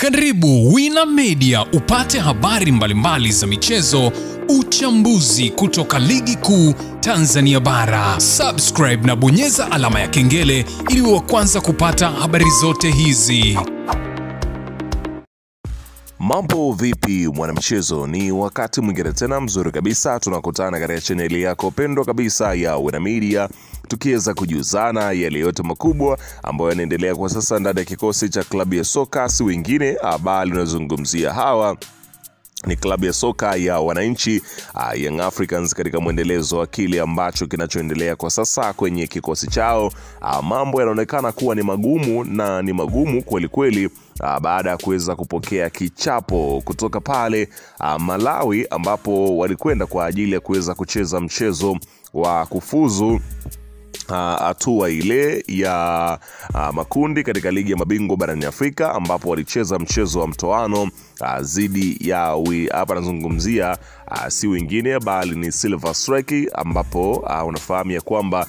Karibu Wina Media upate habari mbalimbali za michezo, uchambuzi kutoka ligi kuu Tanzania bara. Subscribe na bonyeza alama ya kengele ili uwe wa kwanza kupata habari zote hizi. Mambo vipi mwanamichezo, ni wakati mwingine tena mzuri kabisa tunakutana katika chaneli yako pendwa kabisa ya Wina Media, tukiweza kujuzana yale yote makubwa ambayo yanaendelea kwa sasa ndani ya kikosi cha klabu ya soka si wengine bali tunazungumzia hawa ni klabu ya soka ya wananchi Young Africans katika mwendelezo wa kile ambacho kinachoendelea kwa sasa kwenye kikosi chao. Mambo yanaonekana kuwa ni magumu na ni magumu kweli kweli baada ya kuweza kupokea kichapo kutoka pale Malawi, ambapo walikwenda kwa ajili ya kuweza kucheza mchezo wa kufuzu hatua ile ya makundi katika ligi ya mabingwa barani Afrika, ambapo walicheza mchezo wa mtoano zidi ya hapa nazungumzia si wengine bali ni Silver Strike, ambapo unafahamu ya kwamba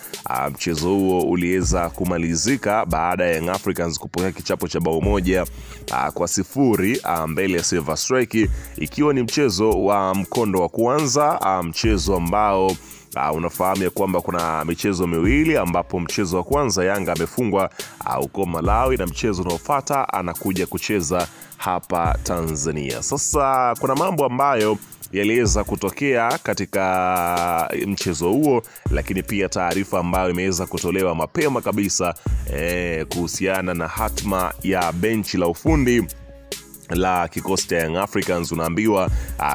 mchezo huo uliweza kumalizika baada ya Young Africans kupokea kichapo cha bao 1-0 mbele ya Silver Strike, ikiwa ni mchezo wa mkondo wa kwanza, mchezo ambao unafahamu ya kwamba kuna michezo miwili, ambapo mchezo wa kwanza Yanga amefungwa huko Malawi na mchezo unaofuata anakuja kucheza hapa Tanzania. Sasa kuna mambo ambayo yaliweza kutokea katika mchezo huo, lakini pia taarifa ambayo imeweza kutolewa mapema kabisa kuhusiana na hatma ya benchi la ufundi la kikosi cha Young Africans. Unaambiwa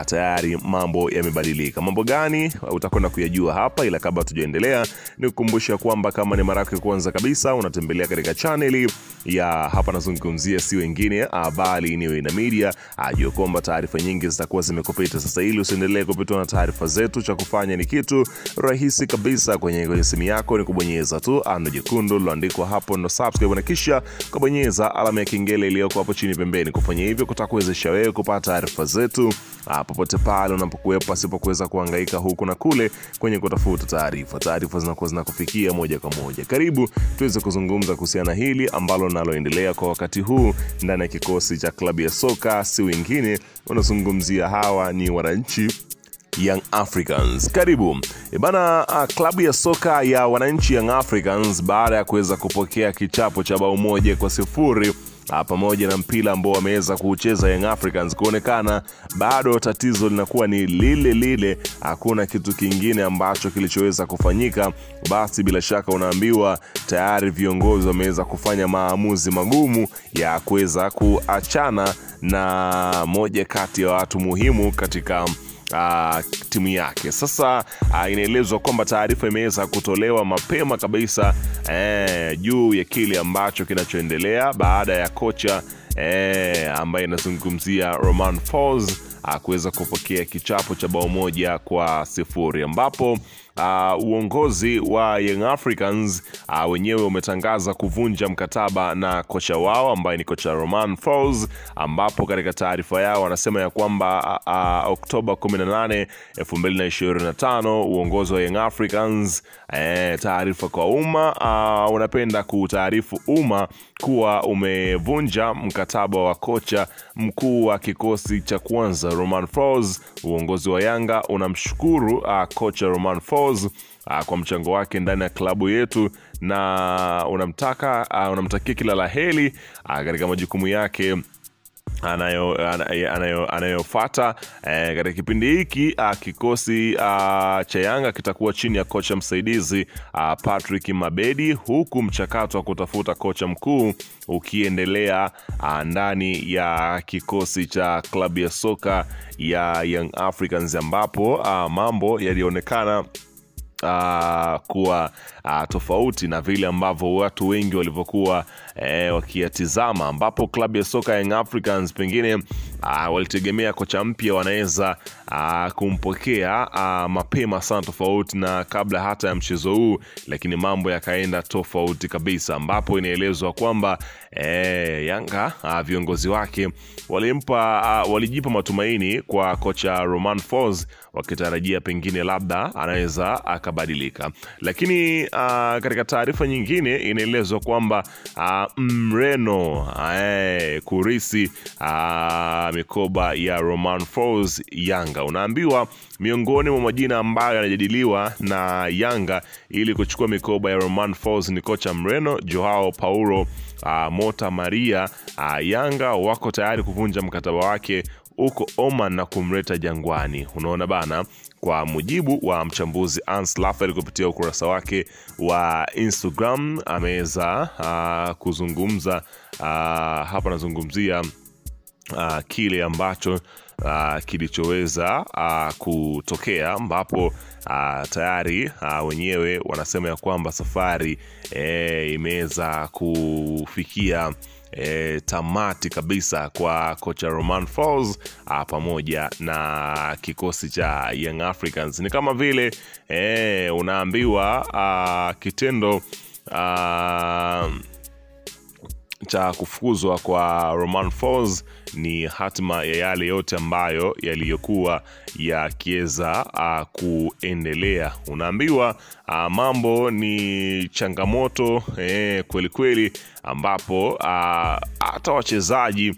tayari mambo yamebadilika. Mambo gani utakwenda kuyajua hapa, ila kabla tujaendelea nikukumbusha kwamba kama ni mara yako ya kwanza kabisa unatembelea katika channel ya hapa nazungumzia si wengine bali ni Wina Media, ajue kwamba taarifa nyingi zitakuwa zimekupita. Sasa ili usiendelee kupitwa na taarifa zetu, cha kufanya ni kitu rahisi kabisa. Kwenye simu yako ni kubonyeza tu ando jekundu liloandikwa hapo ndo subscribe, na kisha kubonyeza alama ya kengele iliyoko hapo chini pembeni. Kufanya hivyo kutakuwezesha wewe kupata taarifa zetu popote pale unapokuwepo, pasipokuweza kuhangaika huku na kule kwenye kutafuta taarifa. Taarifa zinakuwa zinakufikia moja kwa moja. Karibu tuweze kuzungumza kuhusiana hili ambalo naloendelea kwa wakati huu ndani ya kikosi cha klabu ya soka si wengine, unazungumzia hawa ni wananchi Young Africans. Karibu. Bana, klabu ya soka ya wananchi Young Africans baada ya kuweza kupokea kichapo cha bao 1-0 pamoja na mpira ambao wameweza kucheza Young Africans, kuonekana bado tatizo linakuwa ni lile lile, hakuna kitu kingine ambacho kilichoweza kufanyika. Basi bila shaka unaambiwa tayari viongozi wameweza kufanya maamuzi magumu ya kuweza kuachana na moja kati ya watu muhimu katika timu yake. Sasa inaelezwa kwamba taarifa imeweza kutolewa mapema kabisa juu ya kile ambacho kinachoendelea baada ya kocha ambaye anazungumzia Romain Folz kuweza kupokea kichapo cha bao 1-0, ambapo uongozi wa Young Africans wenyewe umetangaza kuvunja mkataba na kocha wao ambaye ni kocha Romain Folz, ambapo katika taarifa yao wanasema ya kwamba Oktoba 18, 2025 uongozi wa Young Africans taarifa kwa umma unapenda kutaarifu umma kuwa umevunja mkataba wa kocha mkuu wa kikosi cha kwanza Romain Folz. Uongozi wa Yanga unamshukuru kocha Romain Folz kwa mchango wake ndani ya klabu yetu na unamtakia kila la heri katika majukumu yake anayofuata katika kipindi hiki. Kikosi cha Yanga kitakuwa chini ya kocha msaidizi Patrick Mabedi, huku mchakato wa kutafuta kocha mkuu ukiendelea ndani ya kikosi cha klabu ya soka ya Young Africans, ambapo mambo yalionekana kuwa tofauti na vile ambavyo watu wengi walivyokuwa wakiyatizama, ambapo klabu ya soka Young Africans pengine walitegemea kocha mpya wanaweza kumpokea mapema sana, tofauti na kabla hata ya mchezo huu, lakini mambo yakaenda tofauti kabisa, ambapo inaelezwa kwamba Yanga viongozi wake walijipa matumaini kwa kocha Romain Folz, wakitarajia pengine labda anaweza akabadilika. Lakini katika taarifa nyingine inaelezwa kwamba Mreno kurisi mikoba ya Romain Folz Yanga. Unaambiwa miongoni mwa majina ambayo yanajadiliwa na Yanga ili kuchukua mikoba ya Romain Folz ni kocha Mreno, Joao Paulo Mota Maria. Yanga wako tayari kuvunja mkataba wake uko Oman na kumleta Jangwani. Unaona bana, kwa mujibu wa mchambuzi Hans Laffer kupitia ukurasa wake wa Instagram ameweza kuzungumza hapa, nazungumzia kile ambacho kilichoweza kutokea, ambapo tayari wenyewe wanasema ya kwamba safari imeweza kufikia tamati kabisa kwa kocha Romain Folz pamoja na kikosi cha Young Africans. Ni kama vile unaambiwa kitendo cha kufukuzwa kwa Romain Folz ni hatima ya yale yote ambayo yaliyokuwa yakiweza kuendelea. Unaambiwa mambo ni changamoto kweli kweli, ambapo hata wachezaji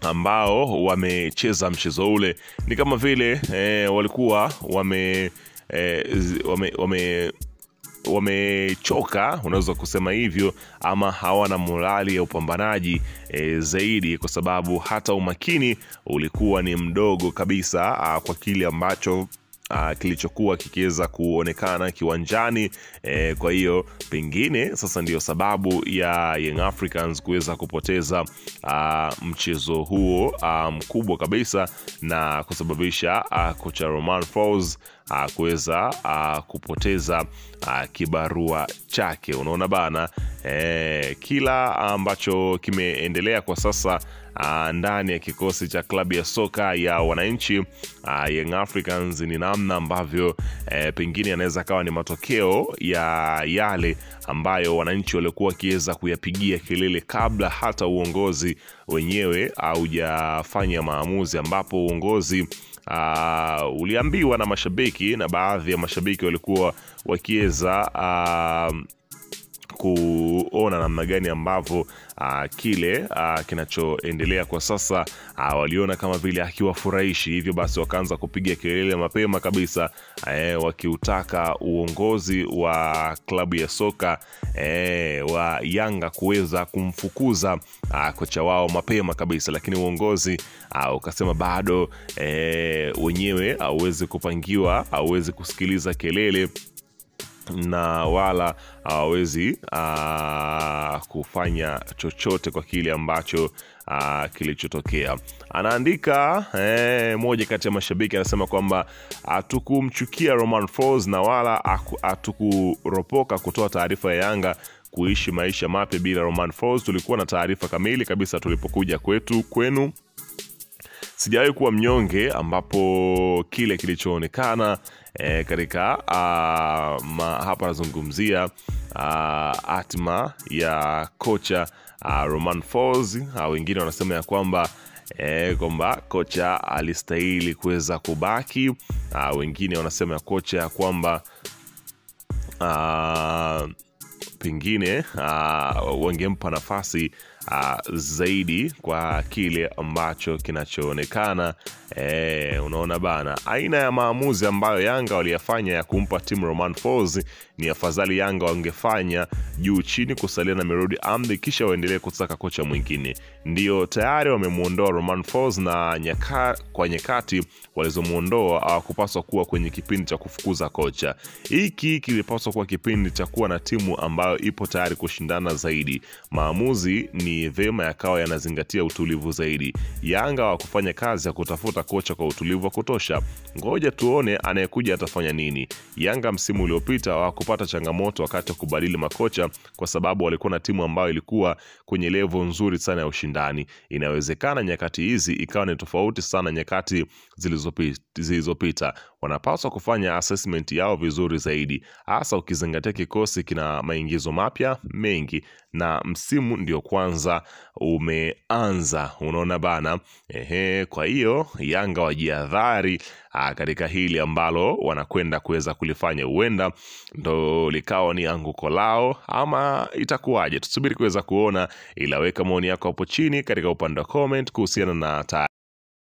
ambao wamecheza mchezo ule ni kama vile walikuwa wamechoka, unaweza kusema hivyo, ama hawana morali ya upambanaji zaidi, kwa sababu hata umakini ulikuwa ni mdogo kabisa kwa kile ambacho kilichokuwa kikiweza kuonekana kiwanjani. Kwa hiyo pengine sasa ndio sababu ya Young Africans kuweza kupoteza mchezo huo mkubwa kabisa, na kusababisha kocha Romain Folz kuweza kupoteza kibarua chake. Unaona bana, kila ambacho kimeendelea kwa sasa ndani ya kikosi cha klabu ya soka ya wananchi Young Africans ni namna ambavyo pengine yanaweza kawa ni matokeo ya yale ambayo wananchi walikuwa wakiweza kuyapigia kelele kabla hata uongozi wenyewe haujafanya maamuzi, ambapo uongozi uliambiwa na mashabiki, na baadhi ya mashabiki walikuwa wakiweza kuona namna gani ambavyo kile kinachoendelea kwa sasa waliona kama vile akiwafurahishi, hivyo basi wakaanza kupiga kelele mapema kabisa wakiutaka uongozi wa klabu ya soka wa Yanga kuweza kumfukuza kocha wao mapema kabisa, lakini uongozi ukasema bado wenyewe hauwezi kupangiwa, hauwezi kusikiliza kelele na wala hawezi kufanya chochote kwa kile ambacho kilichotokea. Anaandika moja kati ya mashabiki anasema kwamba hatukumchukia Romain Folz na wala hatukuropoka kutoa taarifa ya Yanga kuishi maisha mapya bila Romain Folz. Tulikuwa na taarifa kamili kabisa tulipokuja kwenu. Sijawahi kuwa mnyonge, ambapo kile kilichoonekana katika hapa nazungumzia hatima ya kocha Romain Folz. Wengine wanasema ya kwamba kocha alistahili kuweza kubaki. Wengine wanasema ya kocha ya kwamba pengine wangempa nafasi zaidi kwa kile ambacho kinachoonekana. Unaona bana, aina ya maamuzi ambayo Yanga waliyafanya ya kumpa timu Romain Folz ni afadhali Yanga wangefanya juu chini kusalia na Merudi Amdi kisha waendelee kutaka kocha mwingine. Ndio tayari wamemuondoa Romain Folz, na kwa nyakati walizomuondoa hawakupaswa kuwa kwenye kipindi cha kufukuza kocha. Hiki kilipaswa kuwa kipindi cha kuwa na timu ambayo ipo tayari kushindana zaidi. Maamuzi ni ni vema yakawa yanazingatia utulivu zaidi. Yanga wakufanya kazi ya kutafuta kocha kwa utulivu wa kutosha. Ngoja tuone anayekuja atafanya nini. Yanga msimu uliopita wakupata changamoto wakati wa kubadili makocha kwa sababu walikuwa na timu ambayo ilikuwa kwenye level nzuri sana ya ushindani. Inawezekana nyakati hizi ikawa ni tofauti sana nyakati zilizopita. Wanapaswa kufanya assessment yao vizuri zaidi, hasa ukizingatia kikosi kina maingizo mapya mengi na msimu ndio kwanza umeanza, unaona bana. Kwa hiyo Yanga wajiadhari katika hili ambalo wanakwenda kuweza kulifanya. Huenda ndo likawa ni anguko lao ama itakuwaje, tusubiri kuweza kuona. Ila weka maoni yako hapo chini katika upande wa comment kuhusiana na